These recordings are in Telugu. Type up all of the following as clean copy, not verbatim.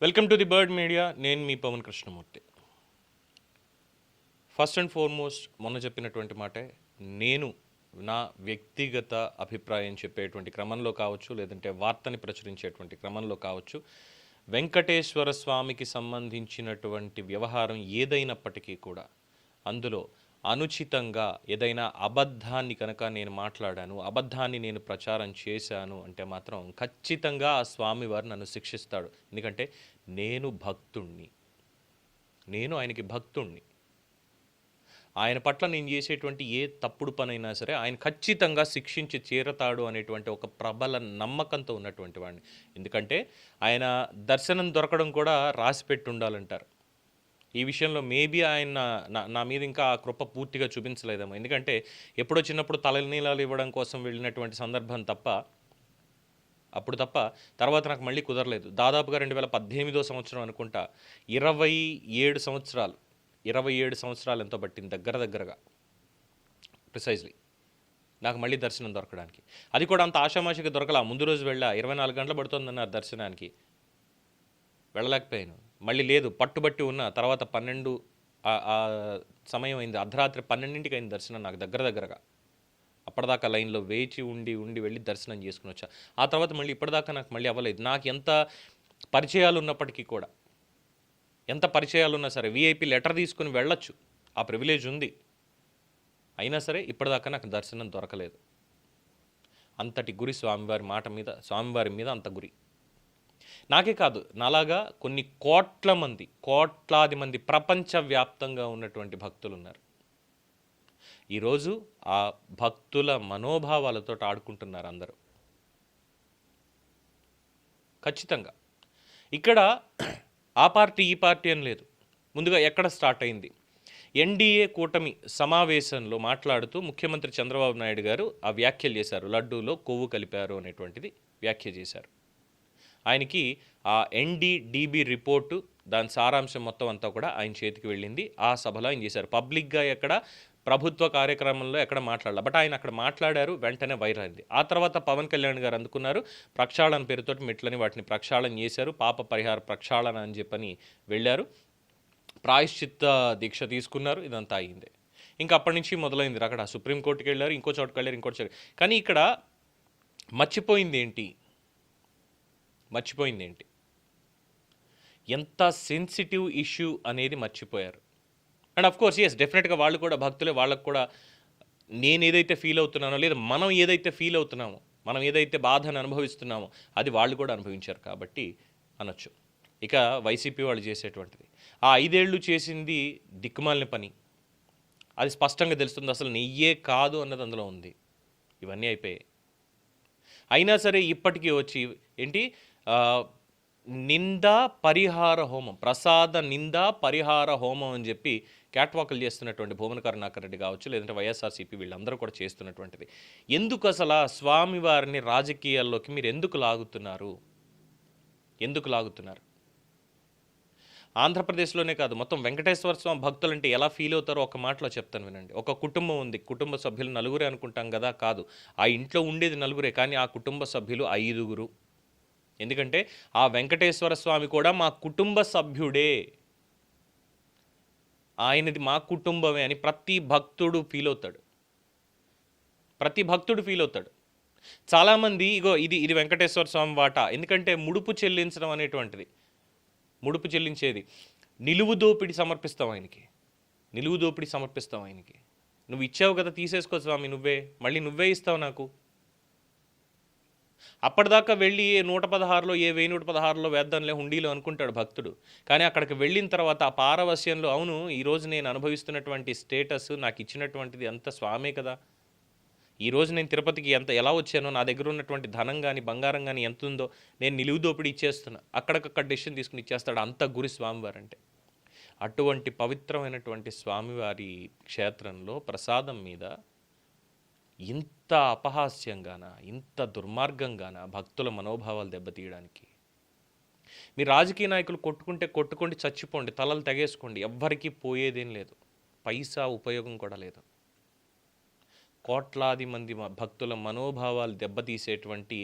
Welcome to the Bird Media. నేను మీ Pavan Krishnamurthy. First and foremost మొన్న చెప్పినటువంటి మాటే నేను నా వ్యక్తిగత అభిప్రాయం చెప్పేటువంటి క్రమంలో కావచ్చు, లేదంటే వార్తని ప్రచురించేటువంటి క్రమంలో కావచ్చు, వెంకటేశ్వర స్వామికి సంబంధించినటువంటి వ్యవహారం ఏదైనప్పటికీ కూడా అందులో అనుచితంగా ఏదైనా అబద్ధాన్ని కనుక నేను మాట్లాడాను, అబద్ధాన్ని నేను ప్రచారం చేశాను అంటే మాత్రం ఖచ్చితంగా ఆ స్వామివారు నన్ను శిక్షిస్తాడు. ఎందుకంటే నేను భక్తుణ్ణి, నేను ఆయనకి భక్తుణ్ణి. ఆయన పట్ల నేను చేసేటువంటి ఏ తప్పుడు పనైనా సరే ఆయన ఖచ్చితంగా శిక్షించి తీరతాడు అనేటువంటి ఒక ప్రబల నమ్మకంతో ఉన్నటువంటి వాడిని. ఎందుకంటే ఆయన దర్శనం దొరకడం కూడా రాసిపెట్టి ఉండాలంటారు. ఈ విషయంలో మేబీ ఆయన నా మీద ఇంకా ఆ కృప పూర్తిగా చూపించలేదేమో. ఎందుకంటే ఎప్పుడో చిన్నప్పుడు తలనీలాలు ఇవ్వడం కోసం వెళ్ళినటువంటి సందర్భం తప్ప అప్పుడు తప్ప తర్వాత నాకు మళ్ళీ కుదరలేదు. దాదాపుగా 2018 సంవత్సరం అనుకుంటా, 27 సంవత్సరాలు 27 సంవత్సరాలు ఎంతో పట్టింది దగ్గరగా ప్రిసైజ్లీ నాకు మళ్ళీ దర్శనం దొరకడానికి. అది కూడా అంత ఆషామాషిగా దొరకలా. ముందు రోజు వెళ్ళా, 24 గంటలు పడుతుందన్నారు దర్శనానికి, వెళ్ళలేకపోయాను. మళ్ళీ లేదు, పట్టుబట్టి ఉన్న తర్వాత 12 సమయం అయింది, అర్ధరాత్రి 12ంటికి అయింది దర్శనం నాకు దగ్గరగా. అప్పటిదాకా లైన్లో వేచి ఉండి వెళ్ళి దర్శనం చేసుకుని వచ్చా. ఆ తర్వాత మళ్ళీ ఇప్పటిదాకా నాకు మళ్ళీ అవ్వలేదు. నాకు ఎంత పరిచయాలు ఉన్నప్పటికీ కూడా, ఎంత పరిచయాలు ఉన్నా సరే విఐపి లెటర్ తీసుకుని వెళ్ళొచ్చు, ఆ ప్రివిలేజ్ ఉంది. అయినా సరే ఇప్పటిదాకా నాకు దర్శనం దొరకలేదు. అంతటి గురి స్వామివారి మాట మీద, స్వామివారి మీద అంత గురి. నాకే కాదు, నాలాగా కొన్ని కోట్లాది మంది ప్రపంచవ్యాప్తంగా ఉన్నటువంటి భక్తులు ఉన్నారు. ఈరోజు ఆ భక్తుల మనోభావాలతో ఆడుకుంటున్నారు అందరూ. ఖచ్చితంగా ఇక్కడ ఆ పార్టీ ఈ పార్టీ అని లేదు. ముందుగా ఎక్కడ స్టార్ట్ అయింది? ఎన్డీఏ కూటమి సమావేశంలో మాట్లాడుతూ ముఖ్యమంత్రి చంద్రబాబు నాయుడు గారు ఆ వ్యాఖ్యలు చేశారు. లడ్డూలో కొవ్వు కలిపారు అనేటువంటిది వ్యాఖ్య చేశారు. ఆయనకి ఆ ఎన్డీడీబీ రిపోర్టు, దాని సారాంశం మొత్తం అంతా కూడా ఆయన చేతికి వెళ్ళింది. ఆ సభలో ఆయన చేశారు. పబ్లిక్గా ఎక్కడ ప్రభుత్వ కార్యక్రమంలో ఎక్కడ మాట్లాడాలి, బట్ ఆయన అక్కడ మాట్లాడారు, వెంటనే వైరల్ అయింది. ఆ తర్వాత పవన్ కళ్యాణ్ గారు అందుకున్నారు, ప్రక్షాళన పేరుతోటి మెట్లని వాటిని ప్రక్షాళన చేశారు, పాప పరిహార ప్రక్షాళన అని చెప్పని వెళ్ళారు, ప్రాయశ్చిత్త దీక్ష తీసుకున్నారు, ఇదంతా అయింది. ఇంకా అప్పటి నుంచి మొదలైంది అక్కడ సుప్రీంకోర్టుకి వెళ్ళారు, ఇంకో చోటుకి వెళ్ళారు, ఇంకోటి చోటు. కానీ ఇక్కడ మర్చిపోయింది ఏంటి? ఎంత సెన్సిటివ్ ఇష్యూ అనేది మర్చిపోయారు. అండ్ అఫ్ కోర్స్ ఎస్, డెఫినెట్గా వాళ్ళు కూడా భక్తులే, వాళ్ళకు కూడా నేను ఏదైతే ఫీల్ అవుతున్నానో, లేదా మనం ఏదైతే ఫీల్ అవుతున్నామో, మనం ఏదైతే బాధను అనుభవిస్తున్నామో అది వాళ్ళు కూడా అనుభవించారు కాబట్టి అనొచ్చు. ఇక వైసీపీ వాళ్ళు చేసేటువంటిది, ఆ 5 ఏళ్ళు చేసింది దిక్కుమాలిన పని, అది స్పష్టంగా తెలుస్తుంది. అసలు నెయ్యే కాదు అన్నది అందులో ఉంది. ఇవన్నీ అయిపోయాయి. అయినా సరే ఇప్పటికీ వచ్చి ఏంటి నిందా పరిహార హోమం, ప్రసాద నిందా పరిహార హోమం అని చెప్పి క్యాట్వాకులు చేస్తున్నటువంటి భూమన కరుణాకర్ రెడ్డి కావచ్చు, లేదంటే వైఎస్ఆర్సీపీ వీళ్ళందరూ కూడా చేస్తున్నటువంటిది. ఎందుకు అసలు స్వామివారిని రాజకీయాల్లోకి మీరు ఎందుకు లాగుతున్నారు? ఆంధ్రప్రదేశ్లోనే కాదు, మొత్తం వెంకటేశ్వర స్వామి భక్తులంటే ఎలా ఫీల్ అవుతారో ఒక మాటలో చెప్తాను వినండి. ఒక కుటుంబం ఉంది, కుటుంబ సభ్యులు నలుగురే అనుకుంటాం కదా, కాదు, ఆ ఇంట్లో ఉండేది నలుగురే, కానీ ఆ కుటుంబ సభ్యులు 5గురు. ఎందుకంటే ఆ వెంకటేశ్వర స్వామి కూడా మా కుటుంబ సభ్యుడే, ఆయనది మా కుటుంబమే అని ప్రతి భక్తుడు ఫీల్ అవుతాడు. చాలామంది ఇగో ఇది వెంకటేశ్వర స్వామి వాటా, ఎందుకంటే ముడుపు చెల్లించడం అనేటువంటిది, ముడుపు చెల్లించేది నిలువు దోపిడి సమర్పిస్తాం ఆయనకి. నువ్వు ఇచ్చావు కదా, తీసేసుకో స్వామి, మళ్ళీ నువ్వే ఇస్తావు నాకు. అప్పటిదాకా వెళ్ళి 116లో 1116లో వేద్దాంలే హుండీలో అనుకుంటాడు భక్తుడు. కానీ అక్కడికి వెళ్ళిన తర్వాత ఆ పారవస్యంలో, అవును ఈరోజు నేను అనుభవిస్తున్నటువంటి స్టేటస్ నాకు ఇచ్చినటువంటిది అంత స్వామే కదా, ఈరోజు నేను తిరుపతికి ఎలా వచ్చానో, నా దగ్గర ఉన్నటువంటి ధనం కానీ బంగారం కానీ ఎంత ఉందో నేను నిలువు దోపిడీ ఇచ్చేస్తున్నా, అక్కడికక్కడ డెసిషన్ తీసుకుని ఇచ్చేస్తాడు. అంత గురి స్వామివారు అంటే. అటువంటి పవిత్రమైనటువంటి స్వామివారి క్షేత్రంలో ప్రసాదం మీద ఇంత అపహాస్యంగానా, ఇంత దుర్మార్గంగానా భక్తుల మనోభావాలు దెబ్బతీయడానికి? మీ రాజకీయ నాయకులు కొట్టుకోండి, చచ్చిపోండి, తలలు తెగేసుకోండి, ఎవ్వరికీ పోయేదేం లేదు, పైసా ఉపయోగం కూడా లేదు. కోట్లాది మంది భక్తుల మనోభావాలు దెబ్బతీసేటువంటి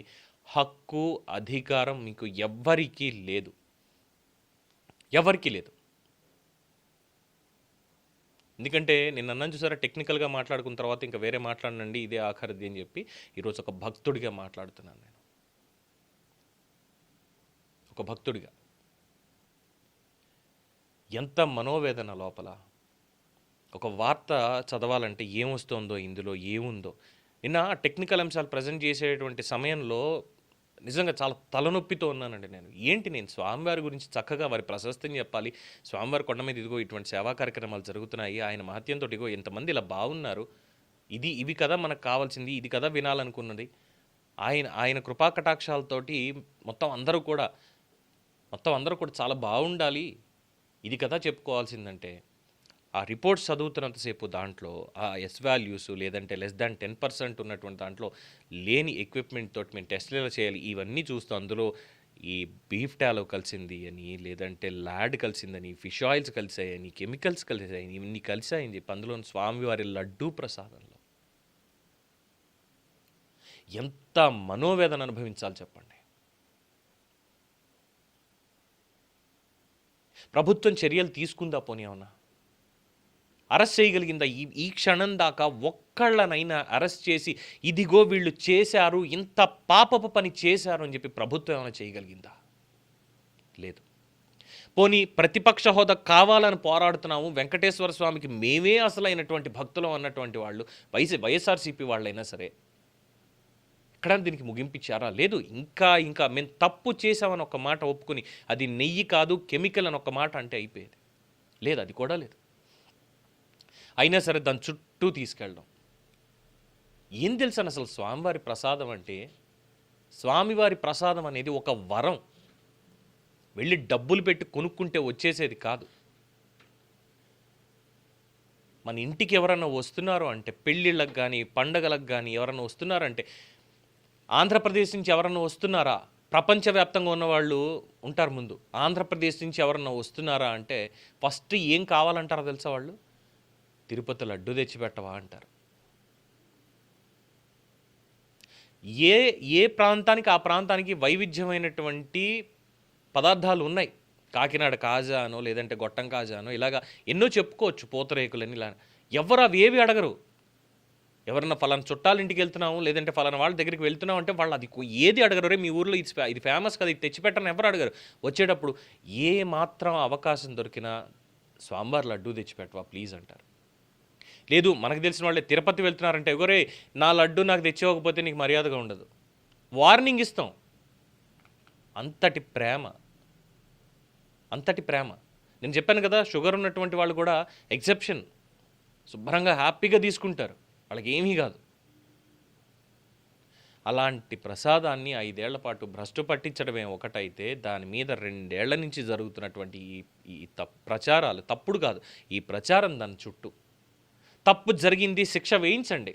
హక్కు, అధికారం మీకు ఎవ్వరికీ లేదు. ఎవరికీ లేదు. ఎందుకంటే నేను అన్నాను చూసారా, టెక్నికల్గా మాట్లాడుకున్న తర్వాత ఇంకా వేరే మాట్లాడనండి, ఇదే ఆఖరిది అని చెప్పి ఈరోజు ఒక భక్తుడిగా మాట్లాడుతున్నాను. నేను ఒక భక్తుడిగా ఎంత మనోవేదన లోపల. ఒక వార్త చదవాలంటే ఏమొస్తుందో, ఇందులో ఏముందో. నిన్న టెక్నికల్ అంశాలు ప్రజెంట్ చేసేటువంటి సమయంలో నిజంగా చాలా తలనొప్పితో ఉన్నానండి నేను. నేను స్వామివారి గురించి చక్కగా వారి ప్రశస్తిని చెప్పాలి. స్వామివారి కొండ మీద ఇదిగో ఇటువంటి సేవా కార్యక్రమాలు జరుగుతున్నాయి, ఆయన మహత్యంతో ఇదిగో ఇంతమంది ఇలా బాగున్నారు, ఇవి కదా మనకు కావాల్సింది, ఇది కదా వినాలనుకున్నది. ఆయన కృపా కటాక్షాలతోటి మొత్తం అందరూ కూడా చాలా బాగుండాలి, ఇది కదా చెప్పుకోవాల్సిందంటే, ఆ రిపోర్ట్స్ చదువుతున్నంతసేపు దాంట్లో ఆ ఎస్ వాల్యూస్ లేదంటే లెస్ దాన్ 10% ఉన్నటువంటి దాంట్లో లేని ఎక్విప్మెంట్ తోటి మేము టెస్ట్లు ఎలా చేయాలి ఇవన్నీ చూస్తూ, అందులో ఈ బీఫ్ టాలో కలిసింది అని, లేదంటే ల్యాడ్ కలిసిందని, ఫిష్ ఆయిల్స్ కలిసాయని, కెమికల్స్ కలిసాయని, ఇవన్నీ కలిసాయని చెప్పి అందులో స్వామివారి లడ్డూ ప్రసాదంలో ఎంత మనోవేదన అనుభవించాలి చెప్పండి. ప్రభుత్వం చర్యలు తీసుకుందా పోనీ ఏమన్నా? అరెస్ట్ చేయగలిగిందా? ఈ క్షణం దాకా ఒక్కళ్ళనైనా అరెస్ట్ చేసి ఇదిగో వీళ్ళు చేశారు, ఇంత పాపపు పని చేశారు అని చెప్పి ప్రభుత్వం ఏమైనా చేయగలిగిందా? లేదు. పోనీ ప్రతిపక్ష హోదా కావాలని పోరాడుతున్నాము, వెంకటేశ్వర స్వామికి మేమే అసలైనటువంటి భక్తులం అన్నటువంటి వాళ్ళు వైఎస్ఆర్సీపీ వాళ్ళైనా సరే ఎక్కడ దీనికి ముగింపిచ్చారా? లేదు. ఇంకా మేము తప్పు చేసామని ఒక మాట ఒప్పుకుని అది నెయ్యి కాదు కెమికల్ అని ఒక మాట అంటే అయిపోయేది. లేదు, అది కూడా లేదు. అయినా సరే దాని చుట్టూ తీసుకెళ్ళడం. ఏం తెలుసని అసలు స్వామివారి ప్రసాదం అంటే? స్వామివారి ప్రసాదం అనేది ఒక వరం, వెళ్ళి డబ్బులు పెట్టి కొనుక్కుంటే వచ్చేసేది కాదు. మన ఇంటికి ఎవరన్నా వస్తున్నారు అంటే, పెళ్ళిళ్ళకు కానీ పండగలకు కానీ ఎవరన్నా వస్తున్నారంటే, ఆంధ్రప్రదేశ్ నుంచి ఎవరన్నా వస్తున్నారా, ప్రపంచవ్యాప్తంగా ఉన్నవాళ్ళు ఉంటారు ముందు, ఆంధ్రప్రదేశ్ నుంచి ఎవరన్నా వస్తున్నారా అంటే ఫస్ట్ ఏం కావాలంటారో తెలుసా వాళ్ళు? తిరుపతి లడ్డు తెచ్చిపెట్టవా అంటారు. ఏ ప్రాంతానికి ఆ ప్రాంతానికి వైవిధ్యమైనటువంటి పదార్థాలు ఉన్నాయి. కాకినాడ కాజా అనో లేదంటే గొట్టం కాజా అనో ఇలాగా ఎన్నో చెప్పుకోవచ్చు, పూతరేకులని. ఇలా ఎవరు అవి ఏవి అడగరు. ఎవరన్నా ఫలానా చుట్టాలింటికి వెళ్తున్నాము లేదంటే ఫలానా వాళ్ళ దగ్గరికి వెళ్తున్నాం అంటే వాళ్ళు అది ఏది అడగరు. రే మీ ఊర్లో ఇది ఫేమస్ కదా, ఇది తెచ్చిపెట్టని ఎవరు అడగరు. వచ్చేటప్పుడు ఏ మాత్రం అవకాశం దొరికినా స్వామివారి లడ్డూ తెచ్చిపెట్టవా ప్లీజ్ అంటారు. లేదు, మనకు తెలిసిన వాళ్ళే తిరుపతి వెళ్తున్నారంటే, ఎవరే నా లడ్డు నాకు తెచ్చివ్వకపోతే నీకు మర్యాదగా ఉండదు, వార్నింగ్ ఇస్తాం. అంతటి ప్రేమ. నేను చెప్పాను కదా, షుగర్ ఉన్నటువంటి వాళ్ళు కూడా ఎక్సెప్షన్, శుభ్రంగా హ్యాపీగా తీసుకుంటారు, వాళ్ళకి ఏమీ కాదు. అలాంటి ప్రసాదాన్ని 5 ఏళ్ల పాటు భ్రష్టు పట్టించడమే ఒకటైతే, దాని మీద 2 ఏళ్ల నుంచి జరుగుతున్నటువంటి ఈ ప్రచారాలు, తప్పుడు కాదు ఈ ప్రచారం, దాని చుట్టూ తప్పు జరిగింది శిక్ష వేయించండి,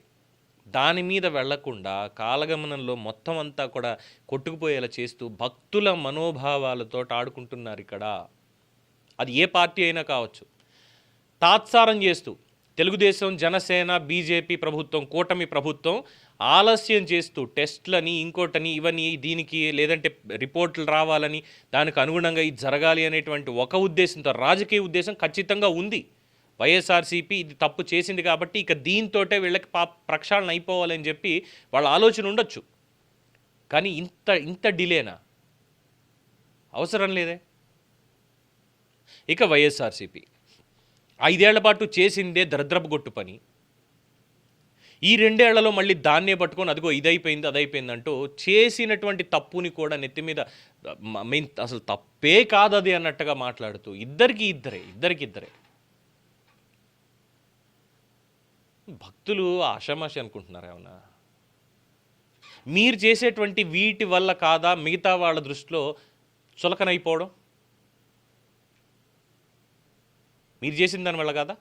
దాని మీద వెళ్లకుండా కాలగమనంలో మొత్తం అంతా కూడా కొట్టుకుపోయేలా చేస్తూ భక్తుల మనోభావాలతో ఆడుకుంటున్నారు ఇక్కడ. అది ఏ పార్టీ అయినా కావచ్చు. తాత్సారం చేస్తూ తెలుగుదేశం, జనసేన, బీజేపీ ప్రభుత్వం, కూటమి ప్రభుత్వం ఆలస్యం చేస్తూ టెస్ట్లని, ఇంకోటని, ఇవన్నీ దీనికి లేదంటే రిపోర్ట్లు రావాలని, దానికి అనుగుణంగా ఇది జరగాలి అనేటువంటి ఒక ఉద్దేశంతో, రాజకీయ ఉద్దేశం ఖచ్చితంగా ఉంది. వైఎస్ఆర్సీపీ ఇది తప్పు చేసింది కాబట్టి ఇక దీంతోటే వీళ్ళకి ప్రక్షాళన అయిపోవాలని చెప్పి వాళ్ళ ఆలోచన ఉండొచ్చు. కానీ ఇంత డిలేనా? అవసరం లేదే. ఇక వైఎస్ఆర్సీపీ 5 ఏళ్ల పాటు చేసిందే దరిద్రపు గొట్టు పని. ఈ 2 ఏళ్లలో మళ్ళీ దాన్నే పట్టుకొని అదిగో ఇదైపోయింది అదైపోయింది అంటూ చేసినటువంటి తప్పుని కూడా నెత్తి మీద అసలు తప్పే కాదు అది అన్నట్టుగా మాట్లాడుతూ ఇద్దరికి ఇద్దరే భక్తులు ఆషామాషి అనుకుంటున్నారు ఏమన్నా? మీరు చేసేటువంటి వీటి వల్ల కాదా మిగతా వాళ్ళ దృష్టిలో చులకనైపోవడం? మీరు చేసిన దానివల్ల కాదా?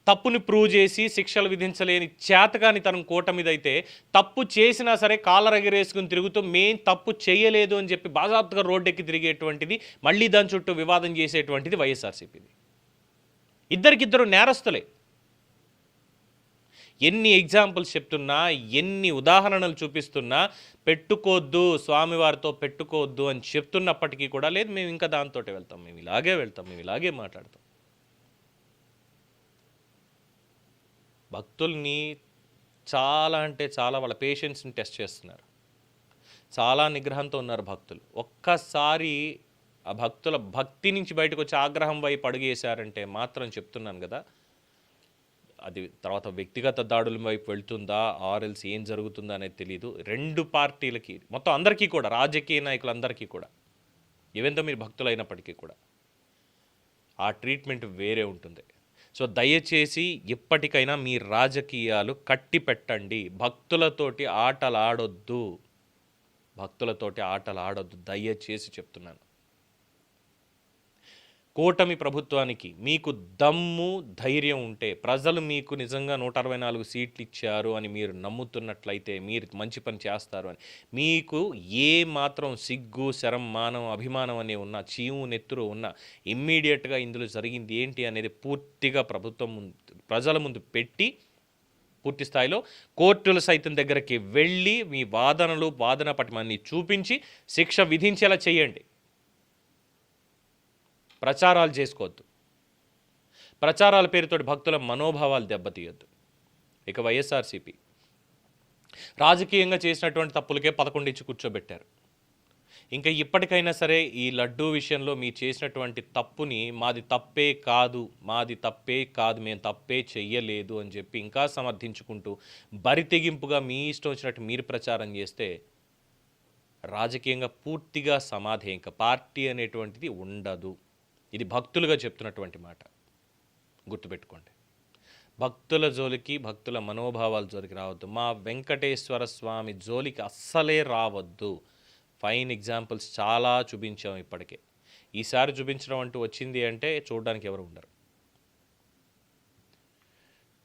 తప్పుని ప్రూవ్ చేసి శిక్షలు విధించలేని చేతకాని తనం కూటమిదైతే, తప్పు చేసినా సరే కాలర్ ఎగరేసుకుని తిరుగుతూ మేం తప్పు చేయలేదు అని చెప్పి బాజాప్తుగా రోడ్డెక్కి తిరిగేటువంటిది, మళ్ళీ దాని చుట్టూ వివాదం చేసేటువంటిది వైఎస్ఆర్సీపీది. ఇద్దరికిద్దరు నేరస్తులే. ఎన్ని ఎగ్జాంపుల్స్ చెప్తున్నా, ఎన్ని ఉదాహరణలు చూపిస్తున్నా పెట్టుకోవద్దు, స్వామివారితో పెట్టుకోవద్దు అని చెప్తున్నప్పటికీ కూడా లేదు, మేము ఇంకా దాంతోటే వెళ్తాం, మేము ఇలాగే వెళ్తాం, మేము ఇలాగే మాట్లాడతాం. భక్తుల్ని చాలా అంటే చాలా వాళ్ళ పేషెన్స్ని టెస్ట్ చేస్తున్నారు. చాలా నిగ్రహంతో ఉన్నారు భక్తులు. ఒక్కసారి ఆ భక్తుల భక్తి నుంచి బయటకు వచ్చి ఆగ్రహం వైపు అడుగేశారంటే మాత్రం చెప్తున్నాను కదా, అది తర్వాత వ్యక్తిగత దాడుల వైపు వెళ్తుందా ఆర్ఎల్స్ ఏం జరుగుతుందా అనేది తెలియదు. రెండు పార్టీలకి మొత్తం అందరికీ కూడా, రాజకీయ నాయకులందరికీ కూడా, ఈవెంతో మీరు భక్తులైనప్పటికీ కూడా ఆ ట్రీట్మెంట్ వేరే ఉంటుంది. సో దయచేసి ఇప్పటికైనా మీ రాజకీయాలు కట్టి పెట్టండి. భక్తులతోటి ఆటలు ఆడొద్దు, దయచేసి చెప్తున్నాను. కూటమి ప్రభుత్వానికి మీకు దమ్ము ధైర్యం ఉంటే, ప్రజలు మీకు నిజంగా 164 సీట్లు ఇచ్చారు అని మీరు నమ్ముతున్నట్లయితే, మీరు మంచి పని చేస్తారు అని, మీకు ఏ మాత్రం సిగ్గు, శరం, మానం, అభిమానం అనే ఉన్న, చీము నెత్తురు ఉన్న, ఇమ్మీడియట్గా ఇందులో జరిగింది ఏంటి అనేది పూర్తిగా ప్రజల ముందు పెట్టి, పూర్తి స్థాయిలో కోర్టుల సైతం దగ్గరికి వెళ్ళి మీ వాదన పటిమని చూపించి శిక్ష విధించేలా చేయండి. ప్రచారాలు చేసుకోవద్దు. ప్రచారాల పేరుతోటి భక్తుల మనోభావాలు దెబ్బతీయొద్దు. ఇక వైఎస్ఆర్సీపీ రాజకీయంగా చేసినటువంటి తప్పులకే 11 ఇచ్చి కూర్చోబెట్టారు. ఇంకా ఇప్పటికైనా సరే ఈ లడ్డూ విషయంలో మీరు చేసినటువంటి తప్పుని మాది తప్పే కాదు, మేము తప్పే చెయ్యలేదు అని చెప్పి ఇంకా సమర్థించుకుంటూ బరితెగింపుగా మీ ఇష్టం వచ్చినట్టు మీరు ప్రచారం చేస్తే రాజకీయంగా పూర్తిగా సమాధి, ఇంకా పార్టీ అనేటువంటిది ఉండదు. ఇది భక్తులుగా చెప్తున్నటువంటి మాట, గుర్తుపెట్టుకోండి. భక్తుల జోలికి, భక్తుల మనోభావాల జోలికి రావద్దు. మా వెంకటేశ్వర స్వామి జోలికి అస్సలే రావద్దు. ఫైన్ ఎగ్జాంపుల్స్ చాలా చూపించాం ఇప్పటికే. ఈసారి చూపించడం అంటూ వచ్చింది అంటే చూడడానికి ఎవరు ఉండరు.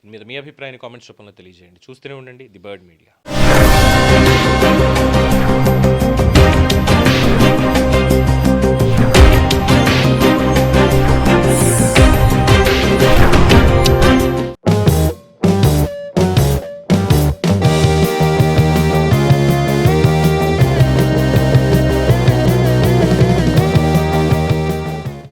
దీని మీద మీ అభిప్రాయాన్ని కామెంట్స్ రూపంలో తెలియజేయండి. చూస్తూనే ఉండండి ది బర్డ్ మీడియా.